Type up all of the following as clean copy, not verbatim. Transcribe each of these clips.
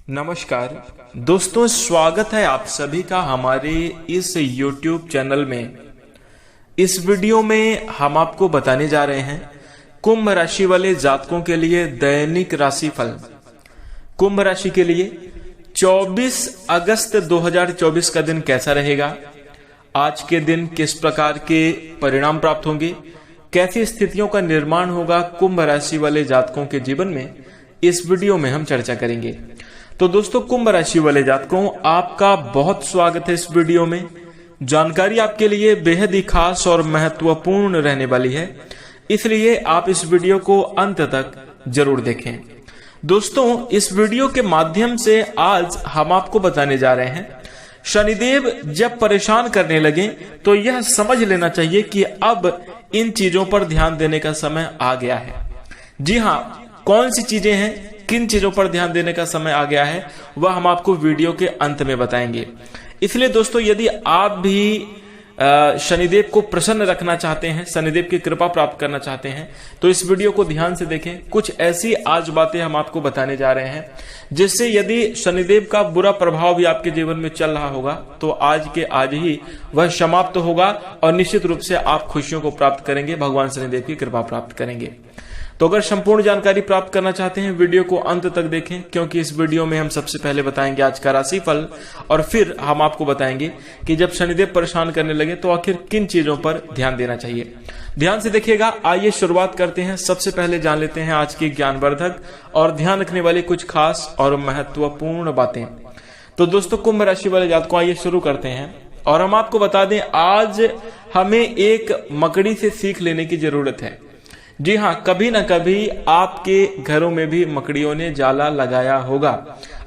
नमस्कार दोस्तों, स्वागत है आप सभी का हमारे इस YouTube चैनल में। इस वीडियो में हम आपको बताने जा रहे हैं कुंभ राशि वाले जातकों के लिए दैनिक राशिफल। कुंभ राशि के लिए 24 अगस्त 2024 का दिन कैसा रहेगा, आज के दिन किस प्रकार के परिणाम प्राप्त होंगे, कैसी स्थितियों का निर्माण होगा कुंभ राशि वाले जातकों के जीवन में, इस वीडियो में हम चर्चा करेंगे। तो दोस्तों, कुंभ राशि वाले जातकों, आपका बहुत स्वागत है इस वीडियो में। जानकारी आपके लिए बेहद ही खास और महत्वपूर्ण रहने वाली है, इसलिए आप इस वीडियो को अंत तक जरूर देखें। दोस्तों, इस वीडियो के माध्यम से आज हम आपको बताने जा रहे हैं, शनिदेव जब परेशान करने लगे तो यह समझ लेना चाहिए कि अब इन चीजों पर ध्यान देने का समय आ गया है। जी हाँ, कौन सी चीजें हैं, किन चीजों पर ध्यान देने का समय आ गया है, वह हम आपको वीडियो के अंत में बताएंगे। इसलिए दोस्तों, यदि आप भी शनिदेव को प्रसन्न रखना चाहते हैं, शनिदेव की कृपा प्राप्त करना चाहते हैं, तो इस वीडियो को ध्यान से देखें। कुछ ऐसी आज बातें हम आपको बताने जा रहे हैं जिससे यदि शनिदेव का बुरा प्रभाव भी आपके जीवन में चल रहा होगा तो आज के आज ही वह समाप्त होगा और निश्चित रूप से आप खुशियों को प्राप्त करेंगे, भगवान शनिदेव की कृपा प्राप्त करेंगे। तो अगर संपूर्ण जानकारी प्राप्त करना चाहते हैं, वीडियो को अंत तक देखें, क्योंकि इस वीडियो में हम सबसे पहले बताएंगे आज का राशिफल और फिर हम आपको बताएंगे कि जब शनिदेव परेशान करने लगे तो आखिर किन चीजों पर ध्यान देना चाहिए। ध्यान से देखिएगा। आइए शुरुआत करते हैं। सबसे पहले जान लेते हैं आज की ज्ञानवर्धक और ध्यान रखने वाली कुछ खास और महत्वपूर्ण बातें। तो दोस्तों, कुंभ राशि वाले जातकों, आइए शुरू करते हैं। और हम आपको बता दें, आज हमें एक मकड़ी से सीख लेने की जरूरत है। जी हाँ, कभी ना कभी आपके घरों में भी मकड़ियों ने जाला लगाया होगा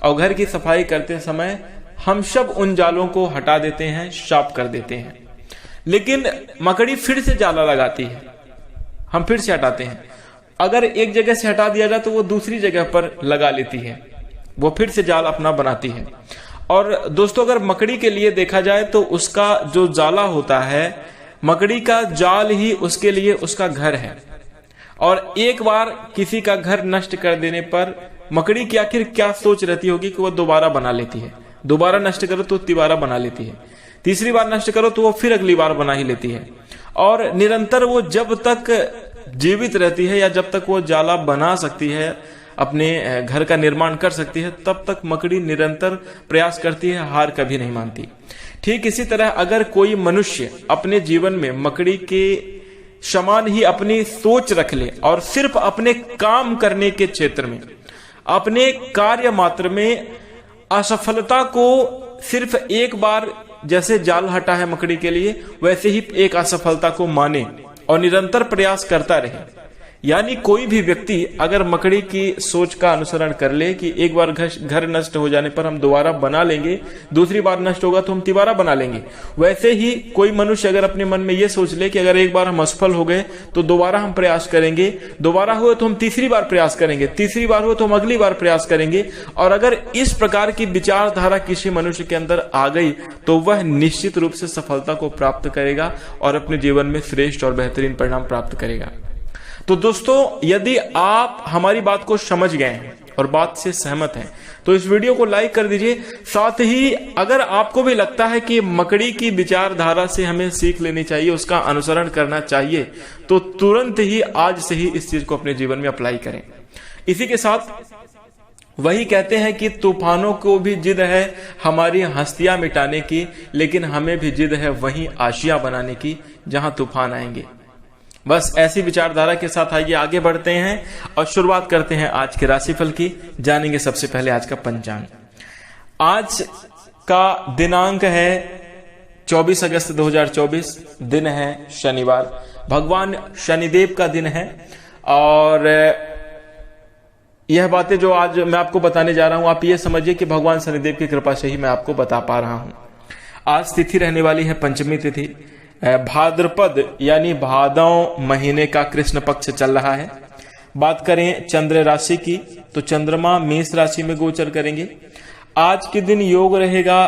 और घर की सफाई करते समय हम सब उन जालों को हटा देते हैं, साफ कर देते हैं, लेकिन मकड़ी फिर से जाला लगाती है, हम फिर से हटाते हैं। अगर एक जगह से हटा दिया जाए तो वो दूसरी जगह पर लगा लेती है, वो फिर से जाल अपना बनाती है। और दोस्तों, अगर मकड़ी के लिए देखा जाए तो उसका जो जाला होता है, मकड़ी का जाल ही उसके लिए उसका घर है। और एक बार किसी का घर नष्ट कर देने पर मकड़ी की आखिर क्या सोच रहती होगी कि वो दोबारा बना लेती है। दोबारा नष्ट करो तो तिबारा बना लेती है, तीसरी बार नष्ट करो तो वो फिर अगली बार बना ही लेती है। और निरंतर वो जब तक जीवित रहती है या जब तक वो जाला बना सकती है, अपने घर का निर्माण कर सकती है, तब तक मकड़ी निरंतर प्रयास करती है, हार कभी नहीं मानती। ठीक इसी तरह अगर कोई मनुष्य अपने जीवन में मकड़ी के समान ही अपनी सोच रख ले और सिर्फ अपने काम करने के क्षेत्र में, अपने कार्य मात्र में असफलता को सिर्फ एक बार, जैसे जाल हटा है मकड़ी के लिए, वैसे ही एक असफलता को माने और निरंतर प्रयास करता रहे। यानी कोई भी व्यक्ति अगर मकड़ी की सोच का अनुसरण कर ले कि एक बार घर नष्ट हो जाने पर हम दोबारा बना लेंगे, दूसरी बार नष्ट होगा तो हम तिबारा बना लेंगे, वैसे ही कोई मनुष्य अगर अपने मन में यह सोच ले कि अगर एक बार हम असफल हो गए तो दोबारा हम प्रयास करेंगे, दोबारा हुए तो हम तीसरी बार प्रयास करेंगे, तीसरी बार हुए तो हम अगली बार प्रयास करेंगे, और अगर इस प्रकार की विचारधारा किसी मनुष्य के अंदर आ गई तो वह निश्चित रूप से सफलता को प्राप्त करेगा और अपने जीवन में श्रेष्ठ और बेहतरीन परिणाम प्राप्त करेगा। तो दोस्तों, यदि आप हमारी बात को समझ गए हैं और बात से सहमत हैं तो इस वीडियो को लाइक कर दीजिए। साथ ही अगर आपको भी लगता है कि मकड़ी की विचारधारा से हमें सीख लेनी चाहिए, उसका अनुसरण करना चाहिए, तो तुरंत ही आज से ही इस चीज को अपने जीवन में अप्लाई करें। इसी के साथ वही कहते हैं कि तूफानों को भी जिद है हमारी हस्तियां मिटाने की, लेकिन हमें भी जिद है वही आशियां बनाने की जहां तूफान आएंगे। बस ऐसी विचारधारा के साथ आइए आगे बढ़ते हैं और शुरुआत करते हैं आज के राशिफल की। जानेंगे सबसे पहले आज का पंचांग। आज का दिनांक है 24 अगस्त 2024, दिन है शनिवार, भगवान शनिदेव का दिन है। और यह बातें जो आज मैं आपको बताने जा रहा हूं, आप ये समझिए कि भगवान शनिदेव की कृपा से ही मैं आपको बता पा रहा हूं। आज तिथि रहने वाली है पंचमी तिथि, भाद्रपद यानी भादौ महीने का कृष्ण पक्ष चल रहा है। बात करें चंद्र राशि की तो चंद्रमा मेष राशि में गोचर करेंगे। आज के दिन योग रहेगा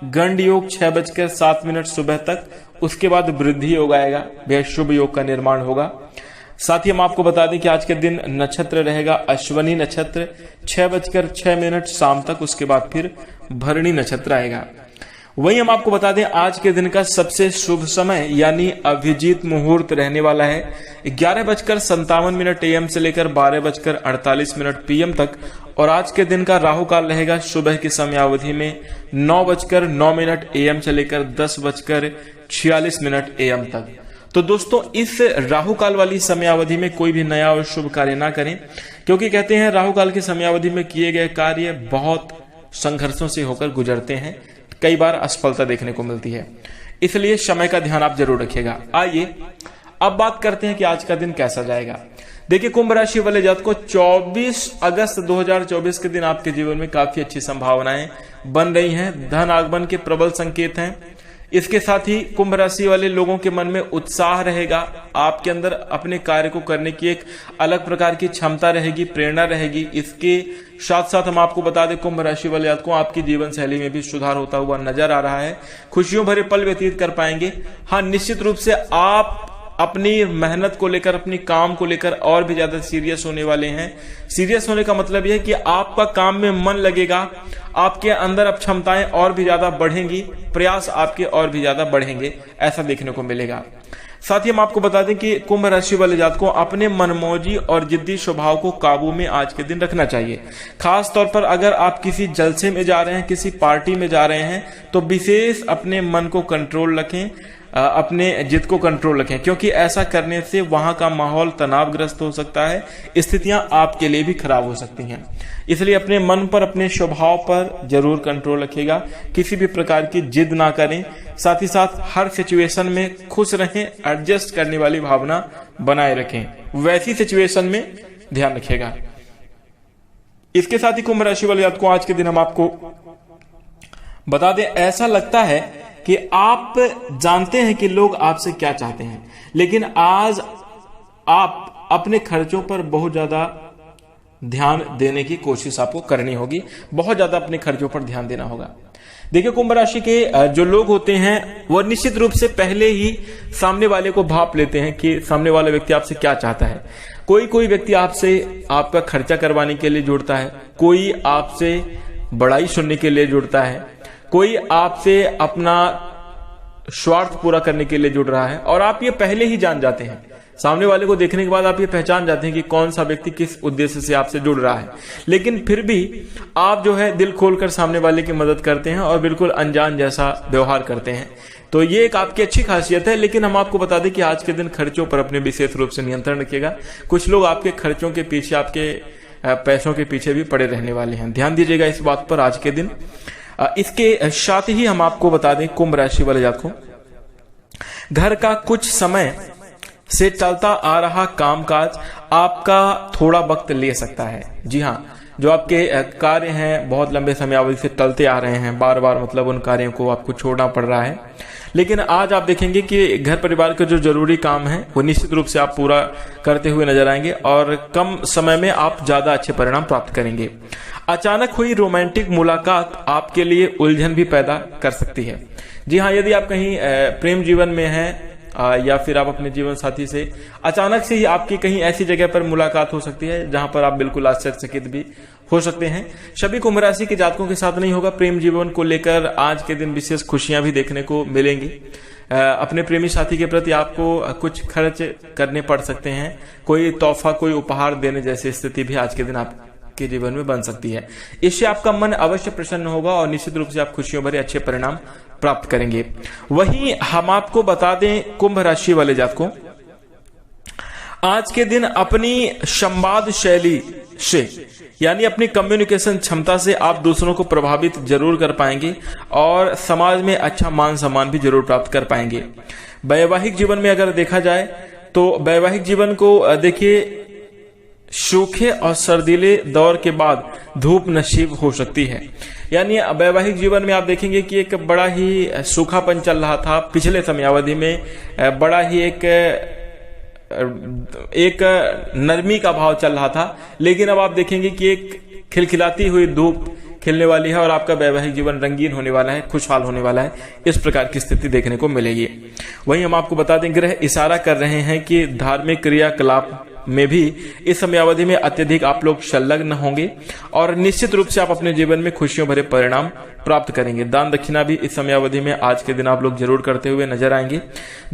गंड योग 6:07 सुबह तक, उसके बाद वृद्धि योग आएगा, बेहद शुभ योग का निर्माण होगा। साथ ही हम आपको बता दें कि आज के दिन नक्षत्र रहेगा अश्वनी नक्षत्र 6:06 शाम तक, उसके बाद फिर भरणी नक्षत्र आएगा। वहीं हम आपको बता दें आज के दिन का सबसे शुभ समय यानी अभिजीत मुहूर्त रहने वाला है 11:57 AM से लेकर 12:48 PM तक, और आज के दिन का राहु काल रहेगा सुबह की समयावधि में 9:09 AM से लेकर 10:46 AM तक। तो दोस्तों इस राहु काल वाली समयावधि में कोई भी नया और शुभ कार्य ना करें, क्योंकि कहते हैं राहु काल की समयावधि में किए गए कार्य बहुत संघर्षों से होकर गुजरते हैं, कई बार असफलता देखने को मिलती है, इसलिए समय का ध्यान आप जरूर रखिएगा। आइए अब बात करते हैं कि आज का दिन कैसा जाएगा। देखिए कुंभ राशि वाले जातकों 24 अगस्त 2024 के दिन आपके जीवन में काफी अच्छी संभावनाएं बन रही हैं, धन आगमन के प्रबल संकेत हैं। इसके साथ ही कुंभ राशि वाले लोगों के मन में उत्साह रहेगा, आपके अंदर अपने कार्य को करने की एक अलग प्रकार की क्षमता रहेगी, प्रेरणा रहेगी। इसके साथ साथ हम आपको बता दें कुंभ राशि वाले जातकों आपकी जीवन शैली में भी सुधार होता हुआ नजर आ रहा है, खुशियों भरे पल व्यतीत कर पाएंगे। हाँ, निश्चित रूप से आप अपनी मेहनत को लेकर, अपनी काम को लेकर और भी ज्यादा सीरियस होने वाले हैं। सीरियस होने का मतलब यह है कि आपका काम में मन लगेगा, आपके अंदर अब क्षमताएं और भी ज्यादा बढ़ेंगी, प्रयास आपके और भी ज्यादा बढ़ेंगे, ऐसा देखने को मिलेगा। साथ ही हम आपको बता दें कि कुंभ राशि वाले जातकों अपने मनमौजी और जिद्दी स्वभाव को काबू में आज के दिन रखना चाहिए। खास तौर पर अगर आप किसी जलसे में जा रहे हैं, किसी पार्टी में जा रहे हैं, तो विशेष अपने मन को कंट्रोल रखें, अपने जिद को कंट्रोल रखें, क्योंकि ऐसा करने से वहां का माहौल तनावग्रस्त हो सकता है, स्थितियां आपके लिए भी खराब हो सकती हैं। इसलिए अपने मन पर, अपने स्वभाव पर जरूर कंट्रोल रखिएगा, किसी भी प्रकार की जिद ना करें। साथ ही साथ हर सिचुएशन में खुश रहें, एडजस्ट करने वाली भावना बनाए रखें, वैसी सिचुएशन में ध्यान रखिएगा। इसके साथ ही कुंभ राशि वाले जातकों आज के दिन हम आपको बता दें, ऐसा लगता है कि आप जानते हैं कि लोग आपसे क्या चाहते हैं, लेकिन आज आप अपने खर्चों पर बहुत ज्यादा ध्यान देने की कोशिश आपको करनी होगी, बहुत ज्यादा अपने खर्चों पर ध्यान देना होगा। देखिए कुंभ राशि के जो लोग होते हैं वो निश्चित रूप से पहले ही सामने वाले को भाप लेते हैं कि सामने वाला व्यक्ति आपसे क्या चाहता है। कोई व्यक्ति आपसे आपका खर्चा करवाने के लिए जुड़ता है, कोई आपसे बड़ाई सुनने के लिए जुड़ता है, कोई आपसे अपना स्वार्थ पूरा करने के लिए जुड़ रहा है, और आप ये पहले ही जान जाते हैं। सामने वाले को देखने के बाद आप ये पहचान जाते हैं कि कौन सा व्यक्ति किस उद्देश्य से आपसे जुड़ रहा है, लेकिन फिर भी आप जो है दिल खोलकर सामने वाले की मदद करते हैं और बिल्कुल अनजान जैसा व्यवहार करते हैं। तो ये एक आपकी अच्छी खासियत है, लेकिन हम आपको बता दें कि आज के दिन खर्चों पर अपने विशेष रूप से नियंत्रण रखिएगा। कुछ लोग आपके खर्चों के पीछे, आपके पैसों के पीछे भी पड़े रहने वाले हैं, ध्यान दीजिएगा इस बात पर आज के दिन। इसके साथ ही हम आपको बता दें कुंभ राशि वाले जातकों, घर का कुछ समय से चलता आ रहा कामकाज आपका थोड़ा वक्त ले सकता है। जी हाँ, जो आपके कार्य हैं बहुत लंबे समयावधि से टलते आ रहे हैं, बार बार मतलब उन कार्यों को आपको छोड़ना पड़ रहा है, लेकिन आज आप देखेंगे कि घर परिवार के जो जरूरी काम है वो निश्चित रूप से आप पूरा करते हुए नजर आएंगे और कम समय में आप ज्यादा अच्छे परिणाम प्राप्त करेंगे। अचानक हुई रोमांटिक मुलाकात आपके लिए उलझन भी पैदा कर सकती है। जी हाँ, यदि आप कहीं प्रेम जीवन में हैं या फिर आप अपने जीवन साथी से अचानक से ही आपकी कहीं ऐसी जगह पर मुलाकात हो सकती है जहां पर आप बिल्कुल आश्चर्यचकित भी हो सकते हैं। सभी कुंभ राशि के जातकों के साथ नहीं होगा। प्रेम जीवन को लेकर आज के दिन विशेष खुशियां भी देखने को मिलेंगी। अपने प्रेमी साथी के प्रति आपको कुछ खर्च करने पड़ सकते हैं, कोई तोहफा, कोई उपहार देने जैसी स्थिति भी आज के दिन आपके जीवन में बन सकती है। इससे आपका मन अवश्य प्रसन्न होगा और निश्चित रूप से आप खुशियों भरे अच्छे परिणाम प्राप्त करेंगे। वहीं हम आपको बता दें कुंभ राशि वाले जातकों, आज के दिन अपनी संवाद शैली से यानी अपनी कम्युनिकेशन क्षमता से आप दूसरों को प्रभावित जरूर कर पाएंगे और समाज में अच्छा मान सम्मान भी जरूर प्राप्त कर पाएंगे। वैवाहिक जीवन में अगर देखा जाए तो वैवाहिक जीवन को देखिए सूखे और सर्दीले दौर के बाद धूप नसीब हो सकती है। यानी वैवाहिक जीवन में आप देखेंगे कि एक बड़ा ही सूखापन चल रहा था पिछले समयावधि में, बड़ा ही एक नरमी का भाव चल रहा था, लेकिन अब आप देखेंगे कि एक खिलखिलाती हुई धूप, खिलने वाली है और आपका वैवाहिक जीवन रंगीन होने वाला है, खुशहाल होने वाला है। इस प्रकार की स्थिति देखने को मिलेगी। वहीं हम आपको बता दें, ग्रह इशारा कर रहे हैं कि धार्मिक क्रियाकलाप में भी इस समयावधि में अत्यधिक आप लोग संलग्न होंगे और निश्चित रूप से आप अपने जीवन में खुशियों भरे परिणाम प्राप्त करेंगे। दान दक्षिणा भी इस समयावधि में आज के दिन आप लोग जरूर करते हुए नजर आएंगे।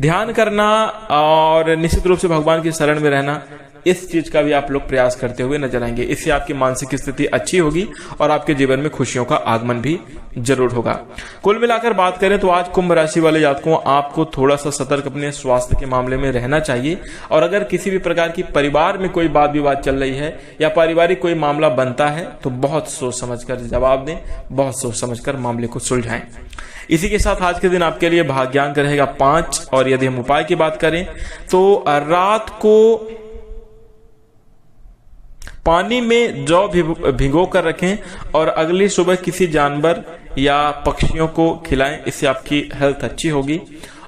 ध्यान करना और निश्चित रूप से भगवान की शरण में रहना, इस चीज का भी आप लोग प्रयास करते हुए नजर आएंगे। इससे आपकी मानसिक स्थिति अच्छी होगी और आपके जीवन में खुशियों का आगमन भी जरूर होगा। कुल मिलाकर बात करें तो आज कुंभ राशि वाले जातकों, आपको थोड़ा सा सतर्क अपने स्वास्थ्य के मामले में रहना चाहिए। और अगर किसी भी प्रकार की परिवार में कोई वाद विवाद चल रही है या पारिवारिक कोई मामला बनता है तो बहुत सोच समझकर जवाब दें, बहुत सोच समझकर मामले को सुलझाएं। इसी के साथ आज के दिन आपके लिए भाग्यांक रहेगा 5। और यदि हम उपाय की बात करें तो रात को पानी में जौ भिगो कर रखें और अगली सुबह किसी जानवर या पक्षियों को खिलाएं। इससे आपकी हेल्थ अच्छी होगी।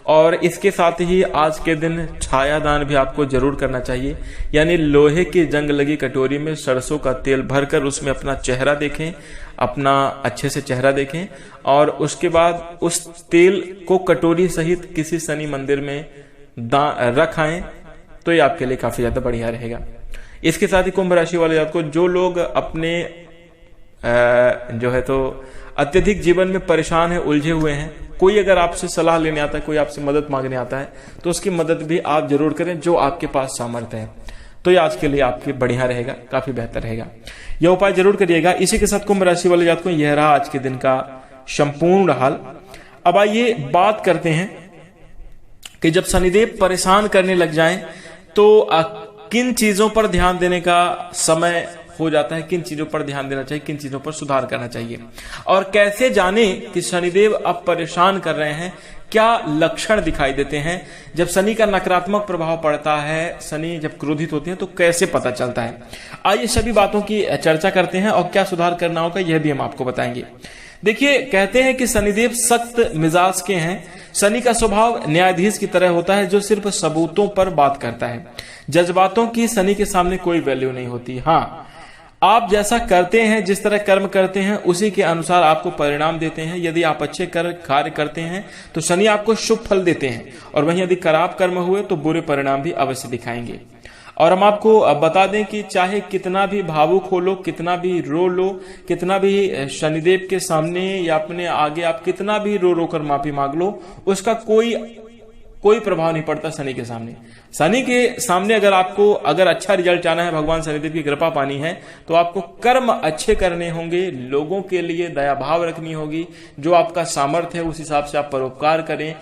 और इसके साथ ही आज के दिन छाया दान भी आपको जरूर करना चाहिए, यानी लोहे की जंग लगी कटोरी में सरसों का तेल भरकर उसमें अपना चेहरा देखें, अपना अच्छे से चेहरा देखें और उसके बाद उस तेल को कटोरी सहित किसी शनि मंदिर में रखाएं तो ये आपके लिए काफी ज्यादा बढ़िया रहेगा। इसके साथ ही कुंभ राशि वाले आपको, जो लोग अपने जो है तो अत्यधिक जीवन में परेशान है, उलझे हुए हैं, कोई अगर आपसे सलाह लेने आता है, कोई आपसे मदद मांगने आता है तो उसकी मदद भी आप जरूर करें जो आपके पास सामर्थ्य है। तो ये आज के लिए आपके बढ़िया रहेगा, काफी बेहतर रहेगा। यह उपाय जरूर करिएगा। इसी के साथ कुंभ राशि वाले जातकों, यह रहा आज के दिन का संपूर्ण हाल। अब आइए बात करते हैं कि जब शनिदेव परेशान करने लग जाएं तो किन चीजों पर ध्यान देने का समय हो जाता है, किन चीजों पर ध्यान देना चाहिए, किन चीजों पर सुधार करना चाहिए और कैसे जाने कि शनिदेव अब परेशान कर रहे हैं, क्या लक्षण दिखाई देते हैं। जब शनि का नकारात्मक प्रभाव पड़ता है, शनि जब क्रोधित होते हैं तो कैसे पता चलता है। आइए सभी बातों की चर्चा करते हैं और क्या सुधार करना होगा यह भी हम आपको बताएंगे। देखिए, कहते हैं कि शनिदेव सख्त मिजाज के हैं। शनि का स्वभाव न्यायाधीश की तरह होता है जो सिर्फ सबूतों पर बात करता है। जज्बातों की शनि के सामने कोई वैल्यू नहीं होती। हाँ, आप जैसा करते हैं, जिस तरह कर्म करते हैं, उसी के अनुसार आपको परिणाम देते हैं। यदि आप अच्छे कार्य करते हैं तो शनि आपको शुभ फल देते हैं और वहीं यदि खराब कर्म हुए तो बुरे परिणाम भी अवश्य दिखाएंगे। और हम आपको बता दें कि चाहे कितना भी भावुक हो लो, कितना भी रो लो, कितना भी शनिदेव के सामने या अपने आगे आप कितना भी रो रो कर माफी मांग लो, उसका कोई प्रभाव नहीं पड़ता शनि के सामने। शनि के सामने अगर अच्छा रिजल्ट चाहना है, भगवान शनिदेव की कृपा पानी है, तो आपको कर्म अच्छे करने होंगे, लोगों के लिए दया भाव रखनी होगी, जो आपका सामर्थ्य है उस हिसाब से आप परोपकार करें,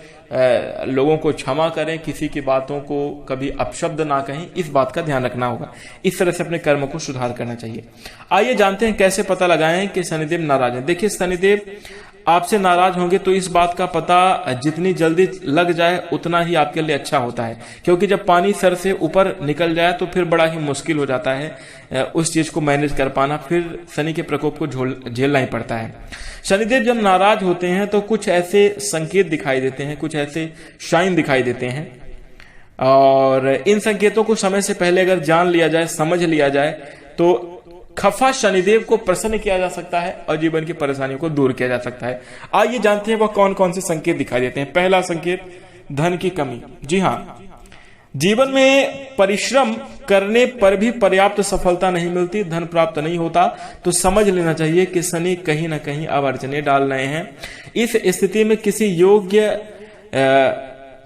लोगों को क्षमा करें, किसी की बातों को कभी अपशब्द ना कहें, इस बात का ध्यान रखना होगा। इस तरह से अपने कर्म को सुधार करना चाहिए। आइए जानते हैं कैसे पता लगाएं कि शनिदेव नाराज है। देखिए, शनिदेव आपसे नाराज होंगे तो इस बात का पता जितनी जल्दी लग जाए उतना ही आपके लिए अच्छा होता है, क्योंकि जब पानी सर से ऊपर निकल जाए तो फिर बड़ा ही मुश्किल हो जाता है उस चीज को मैनेज कर पाना, फिर शनि के प्रकोप को झेलना ही पड़ता है। शनिदेव जब नाराज होते हैं तो कुछ ऐसे संकेत दिखाई देते हैं, कुछ ऐसे साइन दिखाई देते हैं और इन संकेतों को समय से पहले अगर जान लिया जाए, समझ लिया जाए तो खफा शनिदेव को प्रसन्न किया जा सकता है और जीवन की परेशानियों को दूर किया जा सकता है। आइए जानते हैं वह कौन कौन से संकेत दिखाई देते हैं। पहला संकेत, धन की कमी। जी हाँ, जीवन में परिश्रम करने पर भी पर्याप्त सफलता नहीं मिलती, धन प्राप्त नहीं होता, तो समझ लेना चाहिए कि शनि कहीं ना कहीं अड़चने डाल रहे हैं। इस स्थिति में किसी योग्य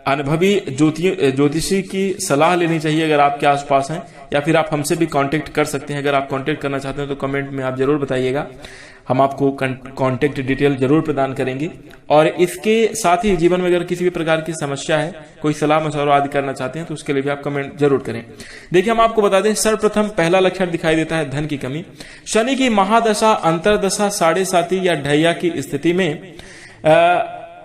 अनुभवी ज्योतिषी की सलाह लेनी चाहिए अगर आपके आसपास हैं, या फिर आप हमसे भी कांटेक्ट कर सकते हैं। अगर आप कांटेक्ट करना चाहते हैं तो कमेंट में आप जरूर बताइएगा, हम आपको कांटेक्ट डिटेल जरूर प्रदान करेंगे। और इसके साथ ही जीवन में अगर किसी भी प्रकार की समस्या है, कोई सलाह मशवरा आदि करना चाहते हैं तो उसके लिए भी आप कमेंट जरूर करें। देखिए, हम आपको बता दें, सर्वप्रथम पहला लक्षण दिखाई देता है धन की कमी। शनि की महादशा, अंतरदशा, साढ़े साती या ढैया की स्थिति में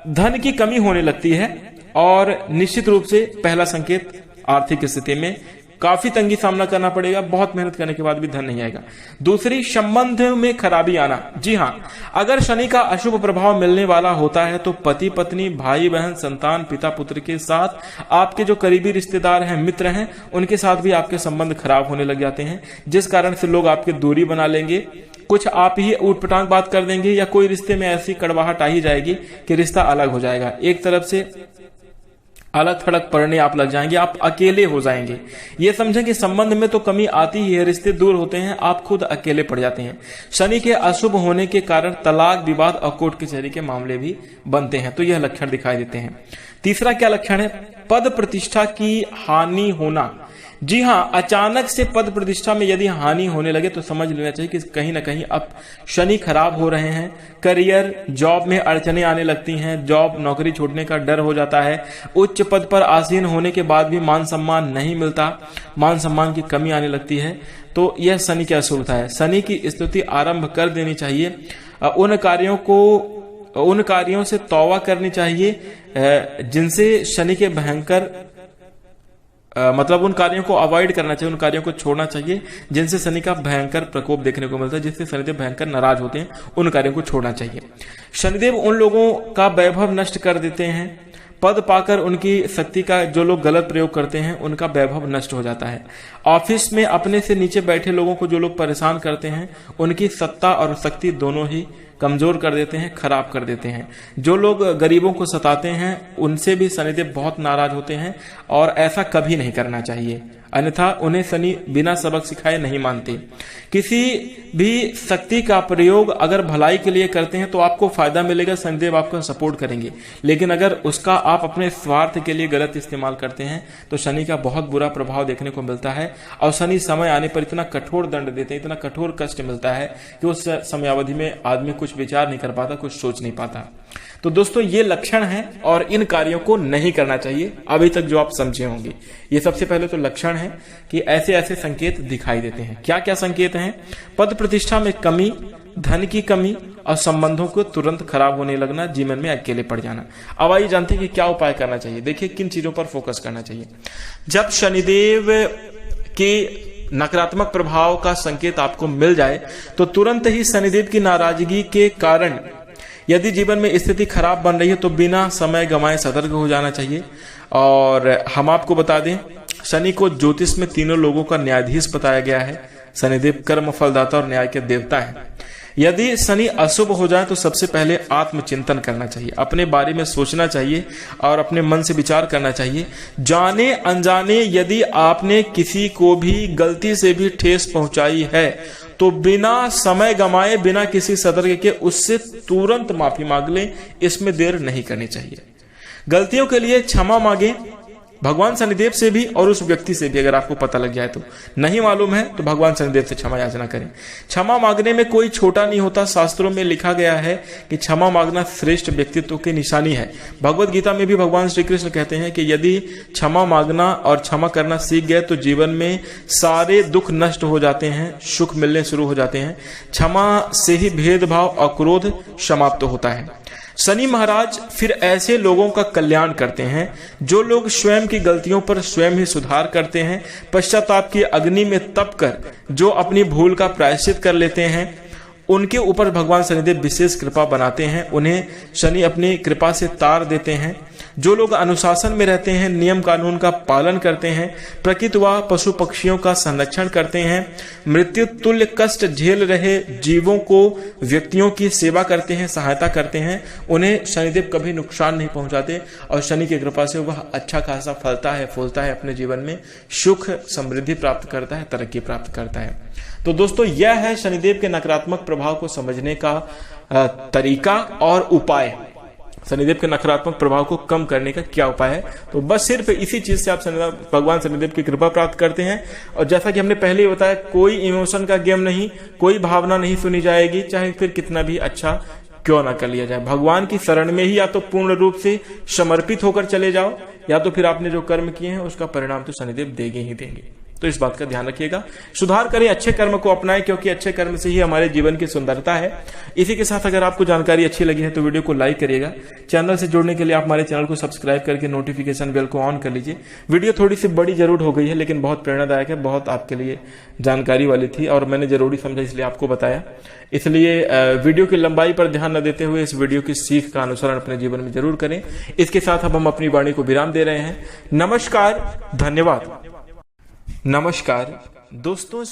धन की कमी होने लगती है और निश्चित रूप से पहला संकेत आर्थिक स्थिति में काफी तंगी सामना करना पड़ेगा, बहुत मेहनत करने के बाद भी धन नहीं आएगा। दूसरी, संबंध में खराबी आना। जी हाँ, अगर शनि का अशुभ प्रभाव मिलने वाला होता है तो पति पत्नी, भाई बहन, संतान, पिता पुत्र के साथ, आपके जो करीबी रिश्तेदार हैं, मित्र हैं, उनके साथ भी आपके संबंध खराब होने लग जाते हैं, जिस कारण से लोग आपकी दूरी बना लेंगे, कुछ आप ही ऊटपटांग बात कर देंगे, या कोई रिश्ते में ऐसी कड़वाहट आ ही जाएगी कि रिश्ता अलग हो जाएगा, एक तरफ से अलग थड़क पड़ने आप लग जाएंगे, आप अकेले हो जाएंगे। ये समझें कि संबंध में तो कमी आती ही है, रिश्ते दूर होते हैं, आप खुद अकेले पड़ जाते हैं। शनि के अशुभ होने के कारण तलाक, विवाद और कोर्ट कचहरी के मामले भी बनते हैं, तो यह लक्षण दिखाई देते हैं। तीसरा क्या लक्षण है? पद प्रतिष्ठा की हानि होना। जी हाँ, अचानक से पद प्रतिष्ठा में यदि हानि होने लगे तो समझ लेना चाहिए कि कहीं ना कहीं अब शनि खराब हो रहे हैं। करियर, जॉब में अड़चने आने लगती हैं, जॉब नौकरी छोड़ने का डर हो जाता है, उच्च पद पर आसीन होने के बाद भी मान सम्मान नहीं मिलता, मान सम्मान की कमी आने लगती है। तो यह शनि की अशुभता है। शनि की स्तुति आरंभ कर देनी चाहिए, उन कार्यों से तौबा करनी चाहिए जिनसे शनि के भयंकर मतलब उन कार्यों को अवॉइड करना चाहिए, उन कार्यों को छोड़ना चाहिए जिनसे शनि का भयंकर प्रकोप देखने को मिलता है, जिससे शनिदेव भयंकर नाराज होते हैं, उन कार्यों को छोड़ना चाहिए। शनिदेव उन लोगों का वैभव नष्ट कर देते हैं, पद पाकर उनकी शक्ति का जो लोग गलत प्रयोग करते हैं उनका वैभव नष्ट हो जाता है। ऑफिस में अपने से नीचे बैठे लोगों को जो लोग परेशान करते हैं उनकी सत्ता और शक्ति दोनों ही कमजोर कर देते हैं, खराब कर देते हैं। जो लोग गरीबों को सताते हैं उनसे भी शनिदेव बहुत नाराज होते हैं और ऐसा कभी नहीं करना चाहिए, अन्यथा उन्हें शनि बिना सबक सिखाए नहीं मानते। किसी भी शक्ति का प्रयोग अगर भलाई के लिए करते हैं तो आपको फायदा मिलेगा, शनिदेव आपका सपोर्ट करेंगे, लेकिन अगर उसका आप अपने स्वार्थ के लिए गलत इस्तेमाल करते हैं तो शनि का बहुत बुरा प्रभाव देखने को मिलता है। और शनि समय आने पर इतना कठोर दंड देते हैं, इतना कठोर कष्ट मिलता है कि उस समयावधि में आदमी कुछ विचार नहीं कर पाता, कुछ सोच नहीं पाता। तो दोस्तों ये लक्षण है और इन कार्यों को नहीं करना चाहिए अभी तक जो आप समझे होंगे। ये सबसे पहले तो लक्षण है कि ऐसे ऐसे संकेत दिखाई देते हैं। क्या क्या संकेत हैं? पद प्रतिष्ठा में कमी, धन की कमी और संबंधों को तुरंत खराब होने लगना, जीवन में अकेले पड़ जाना। अब आइए जानते हैं कि क्या उपाय करना चाहिए। देखिए किन चीजों पर फोकस करना चाहिए। जब शनिदेव के नकारात्मक प्रभाव का संकेत आपको मिल जाए तो तुरंत ही शनिदेव की नाराजगी के कारण यदि जीवन में स्थिति खराब बन रही है तो बिना समय गंवाए सतर्क हो जाना चाहिए। और हम आपको बता दें, शनि को ज्योतिष में तीनों लोगों का न्यायाधीश बताया गया है। शनिदेव कर्म फलदाता और न्याय के देवता हैं। यदि शनि अशुभ हो जाए तो सबसे पहले आत्मचिंतन करना चाहिए, अपने बारे में सोचना चाहिए और अपने मन से विचार करना चाहिए। जाने अनजाने यदि आपने किसी को भी गलती से भी ठेस पहुंचाई है तो बिना समय गंवाए, बिना किसी सतर्क के उससे तुरंत माफी मांग लें, इसमें देर नहीं करनी चाहिए। गलतियों के लिए क्षमा मांगे, भगवान शनिदेव से भी और उस व्यक्ति से भी। अगर आपको पता लग जाए तो, नहीं मालूम है तो भगवान शनिदेव से क्षमा याचना करें। क्षमा मांगने में कोई छोटा नहीं होता। शास्त्रों में लिखा गया है कि क्षमा मांगना श्रेष्ठ व्यक्तित्व की निशानी है। भगवत गीता में भी भगवान श्री कृष्ण कहते हैं कि यदि क्षमा मांगना और क्षमा करना सीख गए तो जीवन में सारे दुख नष्ट हो जाते हैं, सुख मिलने शुरू हो जाते हैं। क्षमा से ही भेदभाव और क्रोध समाप्त होता है। शनि महाराज फिर ऐसे लोगों का कल्याण करते हैं जो लोग स्वयं की गलतियों पर स्वयं ही सुधार करते हैं, पश्चाताप की अग्नि में तप कर जो अपनी भूल का प्रायश्चित कर लेते हैं, उनके ऊपर भगवान शनिदेव विशेष कृपा बनाते हैं। उन्हें शनि अपनी कृपा से तार देते हैं। जो लोग अनुशासन में रहते हैं, नियम कानून का पालन करते हैं, प्रकृति व पशु पक्षियों का संरक्षण करते हैं, मृत्यु तुल्य कष्ट झेल रहे जीवों को व्यक्तियों की सेवा करते हैं, सहायता करते हैं, उन्हें शनिदेव कभी नुकसान नहीं पहुंचाते और शनि की कृपा से वह अच्छा खासा फलता है, फूलता है, अपने जीवन में सुख समृद्धि प्राप्त करता है, तरक्की प्राप्त करता है। तो दोस्तों यह है शनिदेव के नकारात्मक प्रभाव को समझने का तरीका और उपाय। शनिदेव के नकारात्मक प्रभाव को कम करने का क्या उपाय है? तो बस सिर्फ इसी चीज से आप भगवान शनिदेव की कृपा प्राप्त करते हैं। और जैसा कि हमने पहले ही बताया, कोई इमोशन का गेम नहीं, कोई भावना नहीं सुनी जाएगी, चाहे फिर कितना भी अच्छा क्यों ना कर लिया जाए। भगवान की शरण में ही या तो पूर्ण रूप से समर्पित होकर चले जाओ, या तो फिर आपने जो कर्म किए हैं उसका परिणाम तो शनिदेव देंगे ही देंगे। तो इस बात का ध्यान रखिएगा, सुधार करें, अच्छे कर्म को अपनाएं, क्योंकि अच्छे कर्म से ही हमारे जीवन की सुंदरता है। इसी के साथ अगर आपको जानकारी अच्छी लगी है तो वीडियो को लाइक करिएगा। चैनल से जुड़ने के लिए आप हमारे चैनल को सब्सक्राइब करके नोटिफिकेशन बेल को ऑन कर लीजिए। वीडियो थोड़ी सी बड़ी जरूर हो गई है, लेकिन बहुत प्रेरणादायक है, बहुत आपके लिए जानकारी वाली थी और मैंने जरूरी समझा इसलिए आपको बताया। इसलिए वीडियो की लंबाई पर ध्यान न देते हुए इस वीडियो की सीख का अनुसरण अपने जीवन में जरूर करें। इसके साथ अब हम अपनी वाणी को विराम दे रहे हैं। नमस्कार, धन्यवाद। नमस्कार दोस्तों।